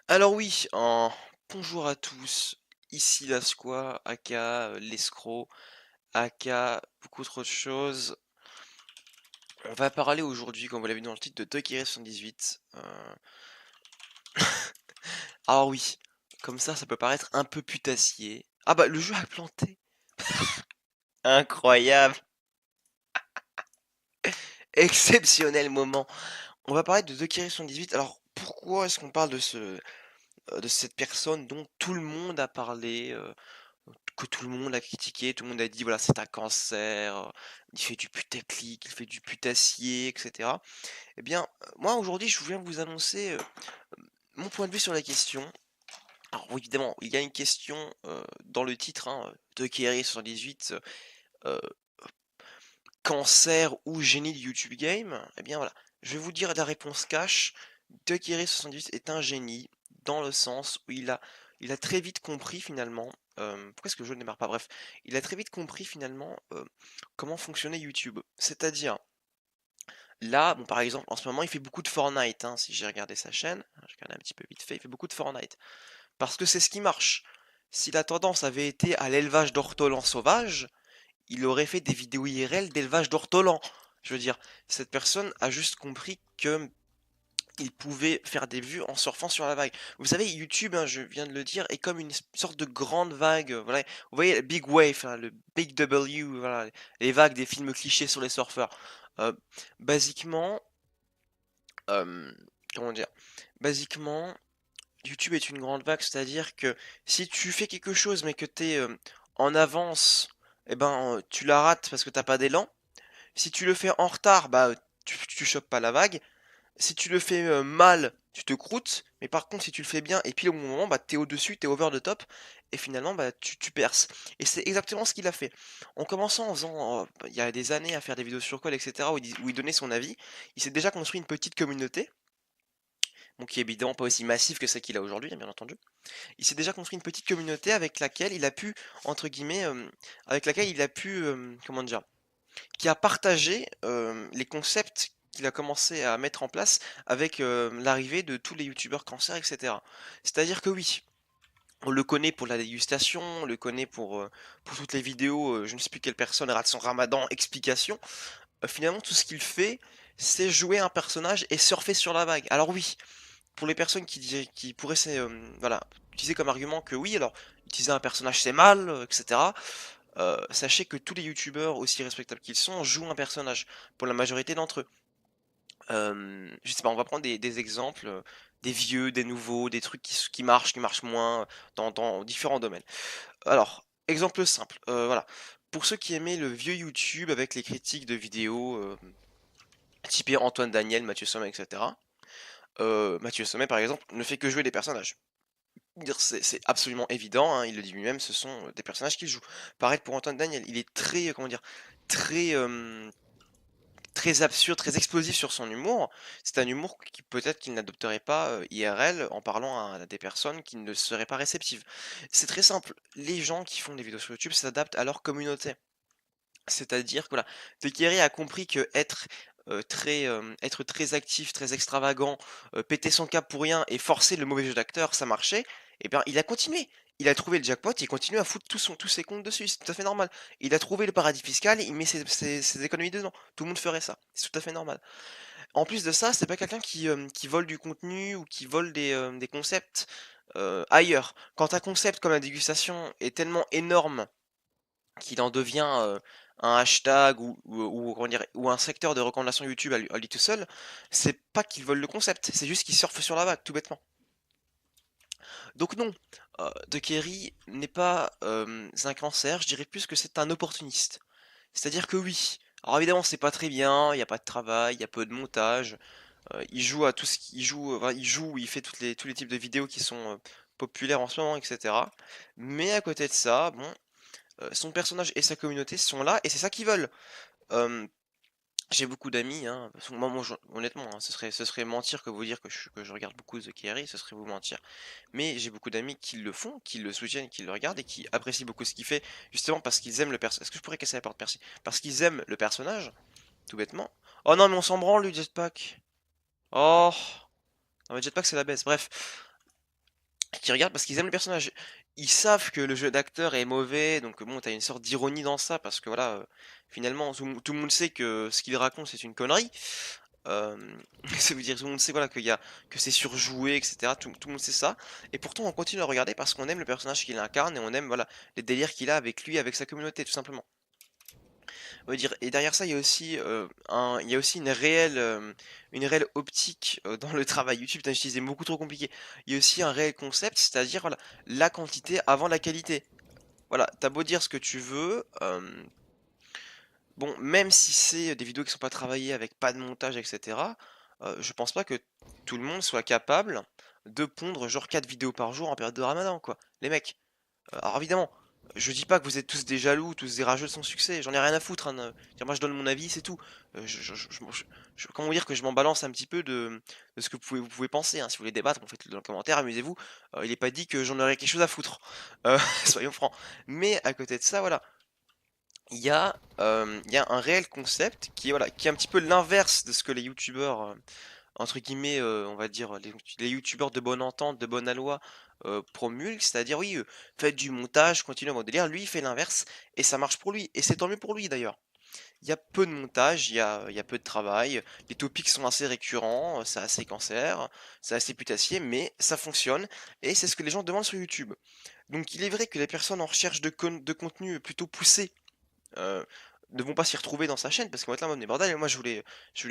Alors oui, bonjour à tous, ici Lasquoi, aka l'escroc, aka beaucoup trop de choses. On va parler aujourd'hui, comme vous l'avez vu dans le titre, de Tokyo 78. Alors oui, comme ça peut paraître un peu putassier. Ah bah le jeu a planté. Incroyable, exceptionnel moment. On va parler de Tokyo 78. Alors pourquoi est-ce qu'on parle de cette personne dont tout le monde a parlé, que tout le monde a critiqué, tout le monde a dit: «Voilà, c'est un cancer, il fait du putaclic, il fait du putassier» et cetera. Eh bien, moi aujourd'hui, je viens vous annoncer, mon point de vue sur la question. Alors oui, évidemment, il y a une question, dans le titre, hein, de Keri78, cancer ou génie du YouTube Game? Eh bien voilà, je vais vous dire la réponse cash. Dekiri78 est un génie, dans le sens où il a très vite compris finalement, pourquoi est-ce que le jeu ne démarre pas? Bref, il a très vite compris finalement, comment fonctionnait YouTube. C'est-à-dire, là, bon par exemple, en ce moment, il fait beaucoup de Fortnite, hein, si j'ai regardé sa chaîne, j'ai regardé un petit peu vite fait, il fait beaucoup de Fortnite. Parce que c'est ce qui marche. Si la tendance avait été à l'élevage d'ortolans sauvages, il aurait fait des vidéos IRL d'élevage d'ortolans. Je veux dire, cette personne a juste compris que il pouvait faire des vues en surfant sur la vague. Vous savez, YouTube, hein, je viens de le dire, est comme une sorte de grande vague. Voilà. Vous voyez, Big Wave, hein, le Big W, voilà, les vagues des films clichés sur les surfeurs. Euh, basiquement, euh, comment dire? Basiquement, YouTube est une grande vague, c'est-à-dire que si tu fais quelque chose mais que tu es en avance, eh ben tu la rates parce que t'as pas d'élan. Si tu le fais en retard, bah tu chopes pas la vague. Si tu le fais mal, tu te croûtes. Mais par contre, si tu le fais bien et pile au bon moment, bah t'es au-dessus, t'es over the top. Et finalement, bah tu perces. Et c'est exactement ce qu'il a fait. En commençant en faisant, il y a des années, à faire des vidéos sur code, etc., où il donnait son avis, il s'est déjà construit une petite communauté. Bon, qui est évidemment pas aussi massive que celle qu'il a aujourd'hui, hein, bien entendu. Il s'est déjà construit une petite communauté avec laquelle il a pu, entre guillemets, avec laquelle il a pu, comment dire, qui a partagé les concepts qu'il a commencé à mettre en place avec l'arrivée de tous les youtubeurs cancer, etc. C'est-à-dire que oui, on le connaît pour la dégustation, on le connaît pour toutes les vidéos, je ne sais plus quelle personne rate son ramadan, explication. Finalement, tout ce qu'il fait, c'est jouer un personnage et surfer sur la vague. Alors oui, pour les personnes qui pourraient voilà, utiliser comme argument que oui, alors utiliser un personnage c'est mal, etc. Sachez que tous les youtubeurs, aussi respectables qu'ils sont, jouent un personnage, pour la majorité d'entre eux. Je sais pas, on va prendre des exemples, des vieux, des nouveaux, des trucs qui marchent moins, dans différents domaines. Alors, exemple simple, voilà. Pour ceux qui aimaient le vieux YouTube avec les critiques de vidéos, typées Antoine Daniel, Mathieu Sommet, etc. Mathieu Sommet, par exemple, ne fait que jouer des personnages. C'est absolument évident, hein, il le dit lui-même, ce sont des personnages qu'il joue. Pareil pour Antoine Daniel, il est très, comment dire, très, très absurde, très explosif sur son humour. C'est un humour qui peut-être qu'il n'adopterait pas IRL en parlant à des personnes qui ne seraient pas réceptives. C'est très simple, les gens qui font des vidéos sur YouTube s'adaptent à leur communauté. C'est-à-dire que voilà, Tekeri a compris que être très actif, très extravagant, péter son cap pour rien et forcer le mauvais jeu d'acteur, ça marchait. Et bien, il a continué. Il a trouvé le jackpot, il continue à foutre tous ses comptes dessus, c'est tout à fait normal. Il a trouvé le paradis fiscal, il met ses économies dedans. Tout le monde ferait ça, c'est tout à fait normal. En plus de ça, c'est pas quelqu'un qui vole du contenu ou qui vole des concepts ailleurs. Quand un concept comme la dégustation est tellement énorme qu'il en devient un hashtag comment dire, ou un secteur de recommandation YouTube à lui tout seul, c'est pas qu'il vole le concept, c'est juste qu'il surfe sur la vague, tout bêtement. Donc non, De Kerry n'est pas un cancer, je dirais plus que c'est un opportuniste. C'est-à-dire que oui, alors évidemment c'est pas très bien, il n'y a pas de travail, il y a peu de montage, il joue à tout ce qu'il joue, enfin, il joue, il fait tous les types de vidéos qui sont populaires en ce moment, etc. Mais à côté de ça, bon, son personnage et sa communauté sont là et c'est ça qu'ils veulent. Hem, j'ai beaucoup d'amis, hein, parce que moi honnêtement, hein, ce serait mentir que vous dire que je regarde beaucoup The Kerry, ce serait vous mentir. Mais j'ai beaucoup d'amis qui le font, qui le soutiennent, qui le regardent et qui apprécient beaucoup ce qu'il fait, justement parce qu'ils aiment le personnage. Est-ce que je pourrais casser la porte? Merci. Parce qu'ils aiment le personnage, tout bêtement. Oh non, mais on s'en branle, lui, Jetpack. Oh! Non, mais Jetpack, c'est la baisse. Bref. qui regardent parce qu'ils aiment le personnage. Ils savent que le jeu d'acteur est mauvais, donc bon, tu une sorte d'ironie dans ça parce que voilà, finalement tout le monde sait que ce qu'il raconte c'est une connerie. Ça veut dire tout le monde sait voilà que c'est surjoué et cetera, tout le monde sait ça et pourtant on continue à le regarder parce qu'on aime le personnage qu'il incarne et on aime voilà, les délires qu'il a avec lui, avec sa communauté tout simplement. On va dire et derrière ça, il y a aussi, il y a aussi une réelle optique, dans le travail YouTube. Putain, j'utilisais beaucoup trop compliqué. Il y a aussi un réel concept, c'est-à-dire, voilà, la quantité avant la qualité. Voilà, tu beau dire ce que tu veux, bon, même si c'est des vidéos qui sont pas travaillées avec pas de montage et cetera, je pense pas que tout le monde soit capable de pondre genre 4 vidéos par jour en période de ramadan, quoi. Les mecs. Alors évidemment, je dis pas que vous êtes tous des jaloux, tous des rageux de son succès, j'en ai rien à foutre, hein, moi je donne mon avis, c'est tout. Comment dire que je m'en balance un petit peu de ce que vous pouvez penser, hein. Si vous voulez débattre, vous faites-le dans le commentaire, amusez-vous. Il est pas dit que j'en aurais quelque chose à foutre, soyons francs. Mais à côté de ça, voilà, il y a un réel concept qui est, voilà, qui est un petit peu l'inverse de ce que les youtubeurs, entre guillemets, on va dire, les youtubeurs de bonne entente, de bonne aloi, promulguent, c'est-à-dire oui, faites du montage, continuez votre délire. Lui, il fait l'inverse et ça marche pour lui et c'est tant mieux pour lui d'ailleurs. Il y a peu de montage, il y a peu de travail, les topics sont assez récurrents, c'est assez cancer, c'est assez putassier, mais ça fonctionne et c'est ce que les gens demandent sur YouTube. Donc il est vrai que les personnes en recherche de contenu plutôt poussé heu, ne vont pas s'y retrouver dans sa chaîne parce qu'ils vont être là en mode: «Mais bordel, moi je voulais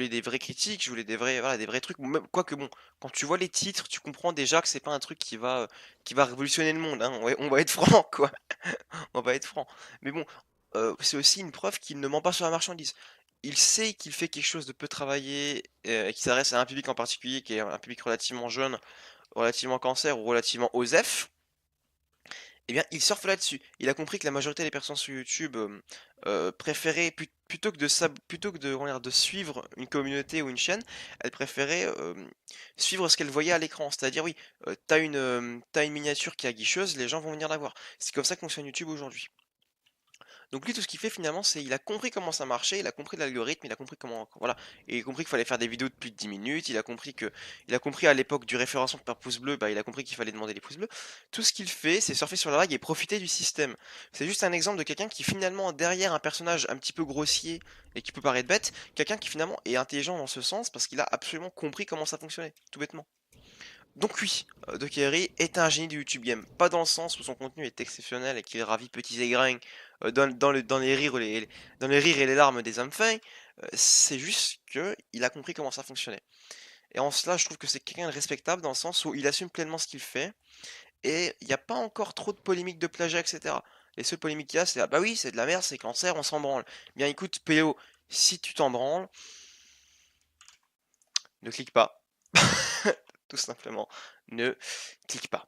des vraies critiques, je voulais des vrais voilà, des vrais trucs». Même quoique bon, quand tu vois les titres, tu comprends déjà que c'est pas un truc qui va révolutionner le monde, hein. On va être franc, quoi. On va être franc. Mais bon, c'est aussi une preuve qu'il ne ment pas sur la marchandise. Il sait qu'il fait quelque chose de peu travaillé, et qu'il s'adresse à un public en particulier qui est un public relativement jeune, relativement cancer ou relativement OSEF. Eh bien, il surfe là-dessus. Il a compris que la majorité des personnes sur YouTube, préféraient plutôt que de comment dire? De suivre une communauté ou une chaîne, elles préféraient, suivre ce qu'elles voyaient à l'écran. C'est-à-dire oui, tu une miniature qui est aguicheuse, les gens vont venir la voir. C'est comme ça que fonctionne YouTube aujourd'hui. Donc lui, tout ce qu'il fait finalement, c'est il a compris comment ça marchait, il a compris l'algorithme, il a compris comment voilà, et il a compris qu'il fallait faire des vidéos de plus de 10 minutes, il a compris à l'époque du référencement par pouce bleu, bah, il a compris qu'il fallait demander les pouces bleus. Tout ce qu'il fait, c'est surfer sur la vague et profiter du système. C'est juste un exemple de quelqu'un qui finalement, derrière un personnage un petit peu grossier et qui peut paraître bête, quelqu'un qui finalement est intelligent dans ce sens parce qu'il a absolument compris comment ça fonctionnait, tout bêtement. Donc oui, Doc est un génie du YouTube Game. Pas dans le sens où son contenu est exceptionnel et qu'il ravit petits et grands dans les rires et les larmes des hommes fins. C'est juste que il a compris comment ça fonctionnait. Et en cela, je trouve que c'est quelqu'un de respectable dans le sens où il assume pleinement ce qu'il fait et il n'y a pas encore trop de polémiques de plagiat, etc. Les seules polémiques qu'il y a, c'est ah bah oui, c'est de la merde, c'est cancer, on s'en branle. Bien écoute, PO, si tu t'en branles, ne clique pas. Tout simplement, ne clique pas.